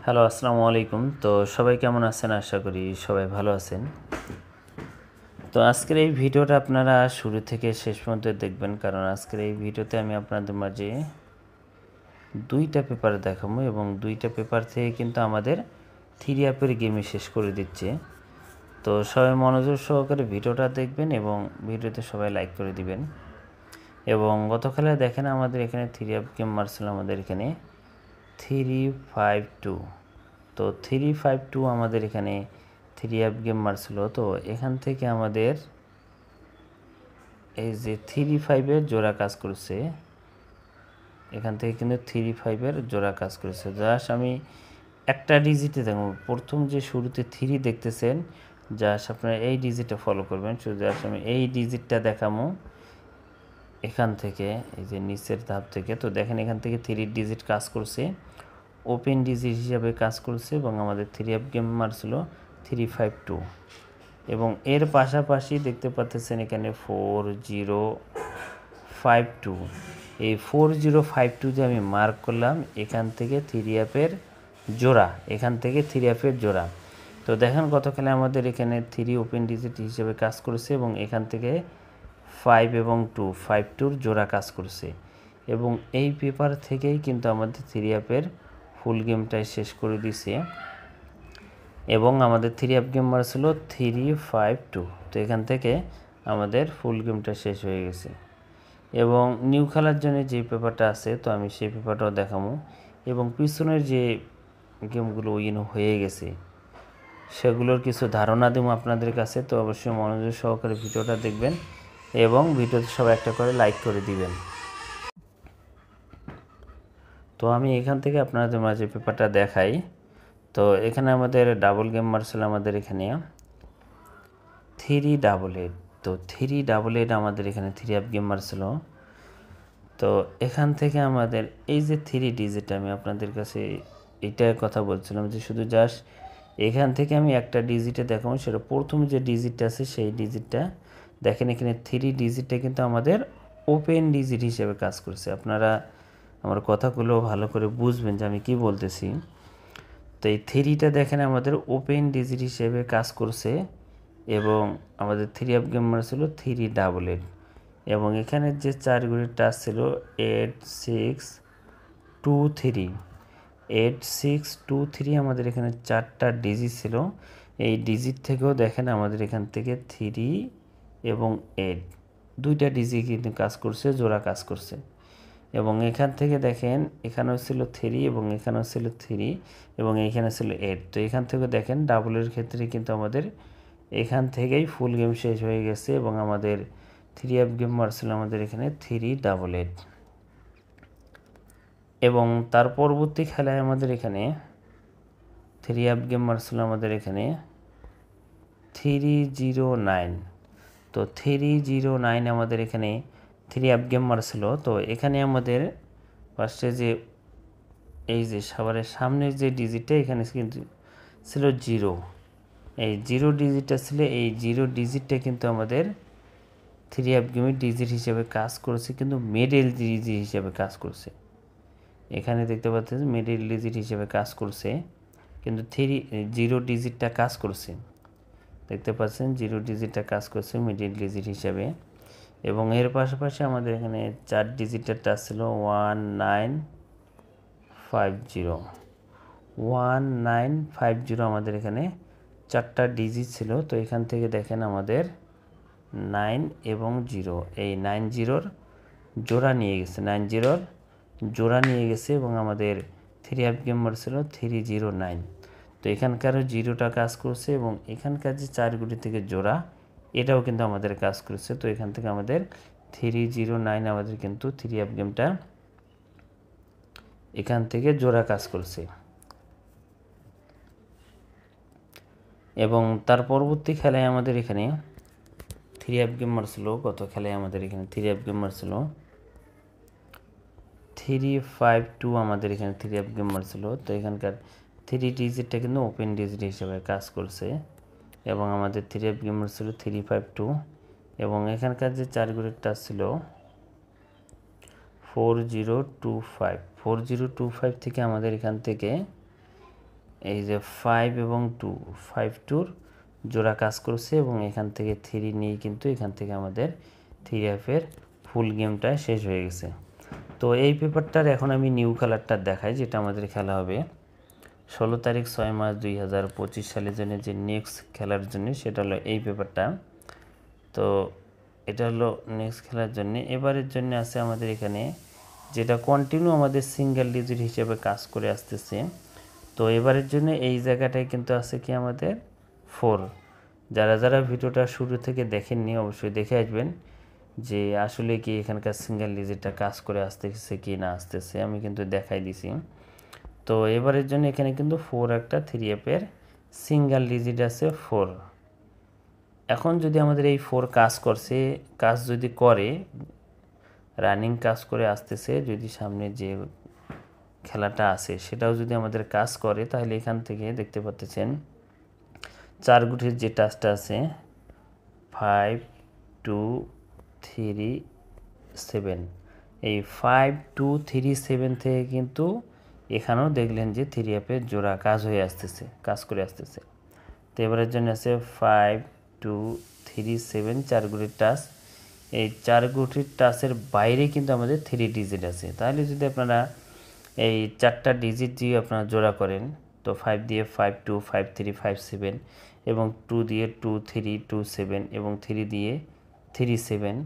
Hello, আসসালামু আলাইকুম। তো সবাই কেমন আছেন? আশা করি সবাই ভালো আছেন। তো আজকের এই ভিডিওটা আপনারা শুরু থেকে শেষ পর্যন্ত দেখবেন, কারণ আজকের এই ভিডিওতে আমি আপনাদের মাঝে দুইটা পেপার দেখাবো এবং দুইটা পেপার থেকে কিন্তু আমাদের থ্রি অ্যাপের গেমই শেষ করে দিচ্ছে। তো সবাই মনোযোগ সহকারে ভিডিওটা দেখবেন এবং ভিডিওতে সবাই লাইক করে দিবেন। এবং গতকালে দেখেন আমাদের এখানে থ্রি অ্যাপ গেম মারছিল আমাদের এখানে 352। তো 352 আমাদের এখানে থ্রি অ্যাপ গেম মারছিল। তো এখান থেকে আমাদের এই যে 35-এর জোড়া কাজ করছে, এখান থেকে কিন্তু 35-এর জোড়া কাজ করেছে। জাস্ট আমি একটা ডিজিটে দেখব, প্রথম যে শুরুতে 3 দেখতেছেন, জাস্ট আপনারা এই ডিজিটটা ফলো করবেন। শুধু জাস্ট আমি এই ডিজিটটা দেখাবো এখান থেকে, এই যে নিচের ধাপ থেকে। তো দেখেন এখান থেকে 3 ডিজিট কাজ করছে, ওপেন ডিজিট হিসাবে কাজ করছে এবং আমাদের থ্রি অ্যাপ গেম মারছিল 352। এবং এর পাশাপাশি দেখতে পাচ্ছেন এখানে 4052। এই 4052 যে আমি মার্ক করলাম, এখান থেকে থ্রি অ্যাপের জোড়া, এখান থেকে থ্রি অ্যাপের জোড়া। তো দেখেন গতকালে আমাদের এখানে 3 ওপেন ডিজিট হিসেবে কাজ করেছে এবং এখান থেকে 5 এবং 52-র জোড়া কাজ করছে। এবং এই পেপার থেকেই কিন্তু আমাদের থ্রি অ্যাপের ফুল গেমটাই শেষ করে দিছে এবং আমাদের থ্রি অ্যাপ গেম মারছিল 352। তো এখান থেকে আমাদের ফুল গেমটা শেষ হয়ে গেছে। এবং নিউ খেলার জন্য যে পেপারটা আছে, তো আমি সেই পেপারটাও দেখাবো এবং পিছনের যে গেমগুলো উইন হয়ে গেছে সেগুলোর কিছু ধারণা দেবো আপনাদের কাছে। তো অবশ্যই মনোযোগ সহকারে ভিডিওটা দেখবেন এবং ভিডিওতে সবাই একটা করে লাইক করে দিবেন। তো আমি এখান থেকে আপনাদের মাঝে পেপারটা দেখাই। তো এখানে আমাদের ডাবল গেম মারছিল আমাদের এখানে 388। তো 388 আমাদের এখানে থ্রি অ্যাপ গেম মারছিল। তো এখান থেকে আমাদের এই যে 3 ডিজিট, আমি আপনাদের কাছে এইটার কথা বলছিলাম যে শুধু জাস্ট এখান থেকে আমি একটা ডিজিটে দেখাবো, সেটা প্রথম যে ডিজিটটা আছে সেই ডিজিটটা দেখেন। এখানে 3 ডিজিটটা কিন্তু আমাদের ওপেন ডিজিট হিসেবে কাজ করছে। আপনারা আমার কথাগুলো ভালো করে বুঝবেন যে আমি কি বলতেছি। তো এই 3টা দেখেন আমাদের ওপেন ডিজিট হিসেবে কাজ করছে এবং আমাদের থ্রি অ্যাপ গেম ছিল 388। এবং এখানে যে 4 ঘড়ির টাচ ছিল 8623, 8623 আমাদের এখানে 4টা ডিজিট ছিল। এই ডিজিট থেকেও দেখেন আমাদের এখান থেকে 3 এবং 8 দুইটা ডিজিট কিন্তু কাজ করছে, জোড়া কাজ করছে। এবং এখান থেকে দেখেন এখানেও ছিল 3 এবং এখানেও ছিল 3 এবং এইখানে ছিল 8। তো এখান থেকে দেখেন ডাবলের ক্ষেত্রে কিন্তু আমাদের এখান থেকেই ফুল গেম শেষ হয়ে গেছে এবং আমাদের থ্রি অ্যাপ গেম মারছিল আমাদের এখানে 388। এবং তার পরবর্তী খেলায় আমাদের এখানে থ্রি অ্যাপ গেম মারছিল আমাদের এখানে 309। তো 309 আমাদের এখানে থ্রি অ্যাপ গেম মারছিল। তো এখানে আমাদের ফার্স্টে যে এই যে সবার সামনের যে ডিজিটটা এখানে কিন্তু ছিল 0, এই 0 ডিজিটটা ছিল। এই 0 ডিজিটটা কিন্তু আমাদের থ্রি অ্যাপ গেমের ডিজিট হিসেবে কাজ করেছে, কিন্তু মিডল ডিজিট হিসেবে কাজ করছে। এখানে দেখতে পাচ্ছেন মিডল ডিজিট হিসেবে কাজ করছে, কিন্তু 0 ডিজিটটা কাজ করছে। দেখতে পাচ্ছেন 0 ডিজিটটা কাজ করছে মিডল ডিজিট হিসেবে। এবং এর পাশাপাশি আমাদের এখানে 4 ডিজিটের টাচ ছিল 1950। 1950 আমাদের এখানে 4টা ডিজিট ছিল। তো এখান থেকে দেখেন আমাদের 9 এবং 0, এই 90-র জোড়া নিয়ে গেছে, 90-র জোড়া নিয়ে গেছে এবং আমাদের থ্রি অ্যাপ গেম ছিল 309। তো এখানকারও 0টা কাজ করছে এবং এখানকার যে 4 গুটি থেকে জোড়া, এটাও কিন্তু আমাদের কাজ করছে। তো এখান থেকে আমাদের 309 আমাদের কিন্তু থ্রি অ্যাপ গেমটা এখান থেকে জোড়া কাজ করছে। এবং তার পরবর্তী খেলায় আমাদের এখানে থ্রি অ্যাপ গেম মারছিল, গত খেলায় আমাদের এখানে থ্রি অ্যাপ গেম মারছিল 352 আমাদের এখানে থ্রি অ্যাপ গেম মারছিল। তো এখানকার 3 ডিজিটটা কিন্তু ওপেন ডিজিট হিসেবে কাজ করছে এবং আমাদের থ্রি অ্যাপ গেম মারছিল 352। এবং এখানকার যে 4 ঘড়ির টাচ ছিল 4025। 4025 থেকে আমাদের এখান থেকে এই যে 5 এবং 2, 5 2 জোড়া কাজ করছে এবং এখান থেকে 3 নিয়ে কিন্তু এখান থেকে আমাদের 3F এর ফুল গেমটা শেষ হয়ে গেছে। তো এই পেপারটার এখন আমি নিউ কালারটা দেখাই, যেটা আমাদের খেলা হবে 16 তারিখ 6 মাস 2025 সালের জন্য যে নেক্সট খেলার জন্য, সেটা হলো এই পেপারটা। তো এটা হলো নেক্সট খেলার জন্য। এবারের জন্য আছে আমাদের এখানে যেটা কন্টিনিউ আমাদের সিঙ্গেল ডিজিট হিসেবে কাজ করে আসতেছে। তো এবারের জন্য এই জায়গাটায় কিন্তু আছে কি আমাদের 4। যারা যারা ভিডিওটা শুরু থেকে দেখেননি অবশ্যই দেখে আসবেন যে আসলে কি এখানকার সিঙ্গেল ডিজিটটা কাজ করে আসতেছে কি না আসতেছে, আমি কিন্তু দেখাই দিছি। তো এবারের জন্য এখানে কিন্তু 4 একটা 3F এর সিঙ্গেল ডিজিট আছে 4। এখন যদি আমাদের এই 4 কাজ করছে, কাজ যদি করে, রানিং কাজ করে আসতেছে, যদি সামনে যে খেলাটা আছে সেটাও যদি আমাদের কাজ করে, তাহলে এখান থেকে দেখতে পাচ্ছেন 4 গুটির যে টাচটা আছে 5 2 3 7, এই 5 2 3 7 থেকে কিন্তু এখানেও দেখলেন যে 3F এর জোড়া কাজ হয়ে আসতেছে, কাজ করে আসতেছে। তো এবারের জন্য আছে 5 2 3 7 4 গুটির টাচ। এই 4 গুটির টাচের বাইরে কিন্তু আমাদের 3 ডিজিট আছে। তাহলে যদি আপনারা এই 4টা ডিজিট দিয়ে আপনারা জোড়া করেন, তো 5 দিয়ে 5 2 5 3 5 7 এবং 2 দিয়ে 2 3 2 7 এবং 3 দিয়ে 3 7,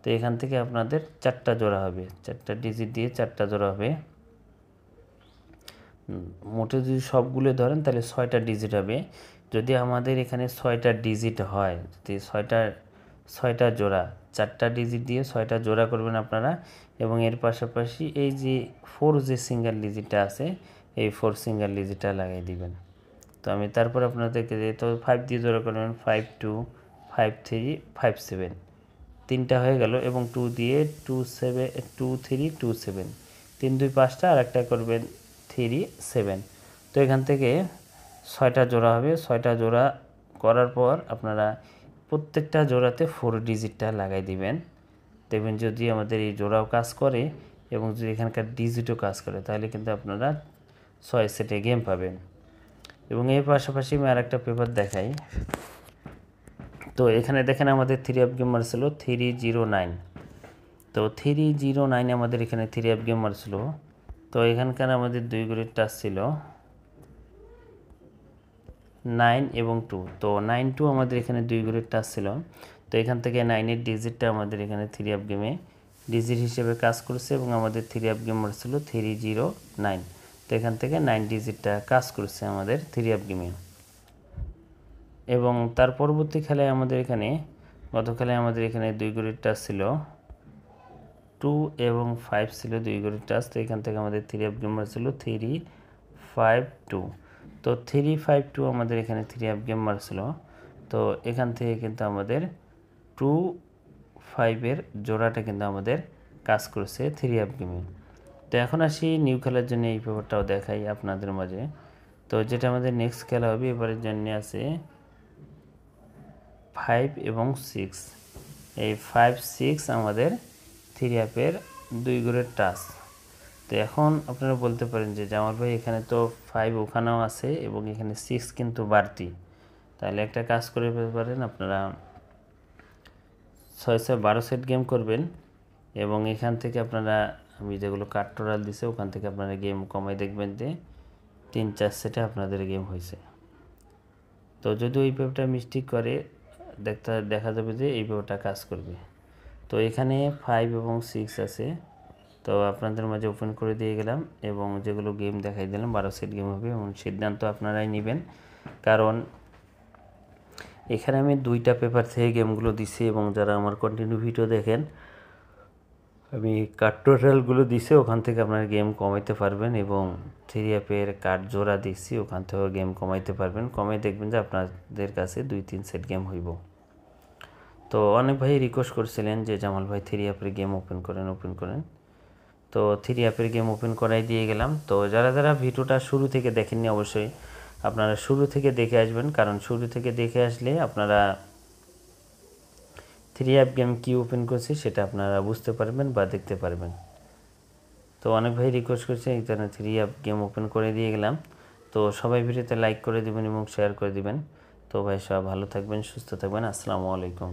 তো এখান থেকে আপনাদের 4টা জোড়া হবে, 4টা ডিজিট দিয়ে 4টা জোড়া হবে। মোটে যদি সবগুলো ধরেন তাহলে 6টা ডিজিট হবে। যদি আমাদের এখানে 6টা ডিজিট হয়, যদি 6টা জোড়া, 4টা ডিজিট দিয়ে 6টা জোড়া করবেন আপনারা, এবং এর পাশাপাশি এই যে 4 যে সিঙ্গেল ডিজিটটা আছে এই 4 সিঙ্গেল ডিজিটটা লাগিয়ে দিবেন। তো আমি তারপর আপনাদেরকে তো 5 দিয়ে জোড়া করবেন 5 2 5 3 5 7, 3টা হয়ে গেল, এবং 2 দিয়ে 2 7 2 3 2 7, 3 2 5টা আর একটা করবেন 3 7। তো এখান থেকে 6টা জোড়া হবে। 6টা জোড়া করার পর আপনারা প্রত্যেকটা জোড়াতে 4 ডিজিটটা লাগাই দিবেন। দেখবেন যদি আমাদের এই জোড়াও কাজ করে এবং যদি এখানকার ডিজিটও কাজ করে, তাহলে কিন্তু আপনারা 6 সেটে গেম পাবেন। এবং এর পাশাপাশি আমি আরেকটা পেপার দেখাই। তো এখানে দেখেন আমাদের 3F গেমার ছিল 309। তো 309 আমাদের এখানে 3F গেমার ছিল। তো এখানকার আমাদের 2 গুটির টাচ ছিল 9 এবং 2। তো 9 2 আমাদের এখানে 2 গুটির টাচ ছিল। তো এখান থেকে 9 এর ডিজিটটা আমাদের এখানে 3F গেমে ডিজিট হিসেবে কাজ করছে এবং আমাদের 3F গেমার ছিল 309। তো এখান থেকে 9 ডিজিটটা কাজ করছে আমাদের 3F গেমে। এবং তার পরবর্তী খেলায় আমাদের এখানে, গত খেলায় আমাদের এখানে 2 গুটির টাচ ছিল 2 এবং 5 ছিল 2 গুটির টাচ। তো এখান থেকে আমাদের 3F গেমার ছিল 3 5 2। তো 3 5 2 আমাদের এখানে 3F গেমার ছিল। তো এখান থেকে কিন্তু আমাদের 2 5 এর জোড়াটা কিন্তু আমাদের কাজ করছে 3F গেমে। তো এখন আসি নিউ খেলার জন্য এই পেপারটাও দেখাই আপনাদের মাঝে। তো যেটা আমাদের নেক্সট খেলা হবে এবারের জন্য আছে 5 এবং 6। এই 5 6 আমাদের 3F এর 2 গুটির টাচ। তো এখন আপনারা বলতে পারেন যে জামাল ভাই এখানে তো 5 ওখানেও আছে এবং এখানে 6 কিন্তু বাড়তি, তাহলে একটা কাজ করে পারেন আপনারা 6 6 12 সেট গেম করবেন এবং এখান থেকে আপনারা আমি যেগুলো কার্ড টোটাল দিছে ওখান থেকে আপনারা গেম কমাই দেখবেন যে 3 4 সেটে আপনাদের গেম হয়েছে। তো যদি ওই পেপারটা মিস্টেক করে দেখা যাবে যে এই পেপারটা কাজ করবে। তো এখানে 5 এবং 6 আছে, তো আপনাদের মাঝে ওপেন করে দিয়ে গেলাম এবং যেগুলো গেম দেখাই দিলাম 12 সেট গেম হবে এবং সিদ্ধান্ত আপনারাই নেবেন, কারণ এখানে আমি 2টা পেপার থেকে গেমগুলো দিছি এবং যারা আমার কন্টিনিউ ভিডিও দেখেন আমি কার্ড টোটালগুলো দিছি, ওখান থেকে আপনারা গেম কমাইতে পারবেন এবং 3F এর কার্ড জোড়া দিচ্ছি ওখান থেকেও গেম কমাইতে পারবেন। কমাই দেখবেন যে আপনাদের কাছে 2-3 সেট গেম হইব। তো অনেক ভাই রিকোয়েস্ট করছিলেন যে জামাল ভাই 3F এর গেম ওপেন করেন। তো 3F এর গেম ওপেন করাই দিয়ে গেলাম। তো যারা যারা ভিডিওটা শুরু থেকে দেখেননি অবশ্যই আপনারা শুরু থেকে দেখে আসবেন, কারণ শুরু থেকে দেখে আসলে আপনারা 3F গেম কি ওপেন করছি সেটা আপনারা বুঝতে পারবেন বা দেখতে পারবেন। তো অনেক ভাই রিকোয়েস্ট করছে এই জন্য 3F গেম ওপেন করে দিয়ে গেলাম। তো সবাই ভিডিওতে লাইক করে দিবেন এবং শেয়ার করে দিবেন। তো ভাই সবাই ভালো থাকবেন, সুস্থ থাকবেন। আসসালামু আলাইকুম।